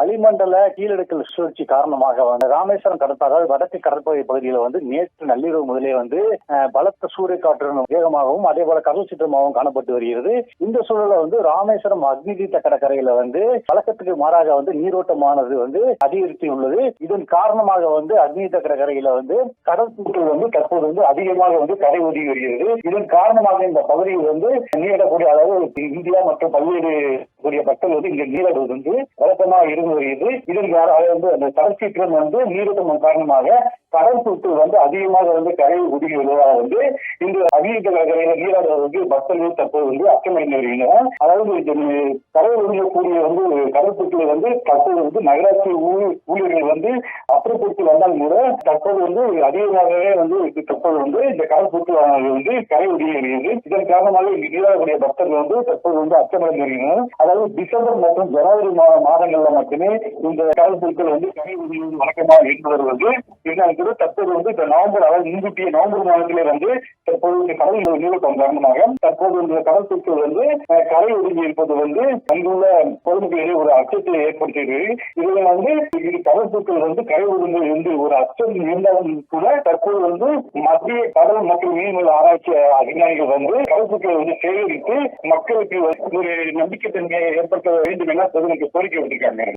வளிமண்டல கீழடுக்கு சுழற்சி காரணமாக ராமேஸ்வரம் அதாவது வடக்கு கடற்பகுதி பகுதியில் நேற்று நள்ளிரவு முதலே பலத்த சூறை காற்று வேகமாகவும் அதே போல கடல் சீற்றமாகவும் காணப்பட்டு வருகிறது. இந்த சூழல ராமேஸ்வரம் அக்னி தீர்த்த கடற்கரையில வழக்கத்துக்கு மாறாக நீரோட்டமானது அதிகரித்து உள்ளது. இதன் காரணமாக அக்னி தீர்த்த கடற்கரையில கடற்புற்கள் தற்போது அதிகமாக கரை ஒதுங்கி வருகிறது. இதன் காரணமாக இந்த பகுதியில் நீரிடக்கூடிய அதாவது இந்தியா மற்றும் பல்வேறு மக்கள் இங்க நீரிடுவது வழக்கமாக இருந்து வருகிறது. இதன் அந்த கடல் சீற்றம் நீரோட்டம் காரணமாக கடற்புற்கள் அதிகமாக கரை ஒதுங்கி வருவதாக இந்த அக்னி தீர்த்த கடற்கரையில நீராடுவதற்கு மக்கள் தற்போது அச்சமடைந்து வருகின்றனர். அதாவது கரை ஒதுங்கக்கூடிய கடற்புற்களை தற்போது நகராட்சி ஊழியர்கள் அப்புறப்படுத்தி வந்தாலும் கூட தற்போது அதிகமாகவே தற்போது இந்த கடற்புற்கள் கரை ஒதுங்கி வருகிறது. இதன் காரணமாக இங்கு நீராடக்கூடிய பக்தர்கள் தற்போது அச்சமடைந்து வருகின்றனர். அதாவது டிசம்பர் மற்றும் ஜனவரி மாதங்கள்ல மட்டுமே இந்த கடற்புற்கள் கரை ஒதுங்குவது வழக்கமாக இருந்து வருவது. இருந்தாலும் கூட தற்போது இந்த நவம்பர் அதாவது முன்கூட்டிய நவம்பர் மாதத்திலே தற்போது இந்த கடல் நீரோட்டம் காரணமாக தற்போது இந்த கடற்புற்கள் கரை ஒதுங்கி இருப்பது அங்குள்ள பொதுமக்களிடையே ஒரு அச்சத்தை ஏற்படுத்தியது. இதுல கடற்புற்கள் கரை ஒதுங்கு என்று ஒரு அச்சம் இருந்தாலும் கூட தற்போது மத்திய கடல் மற்றும் மீன்வள ஆராய்ச்சி அதிகாரிகள் கடற்புற்களை சேகரித்து மக்களுக்கு ஒரு நம்பிக்கை தன்மையை ஏற்படுத்த வேண்டும் என பொதுமக்கள் கோரிக்கை விட்டிருக்காங்க.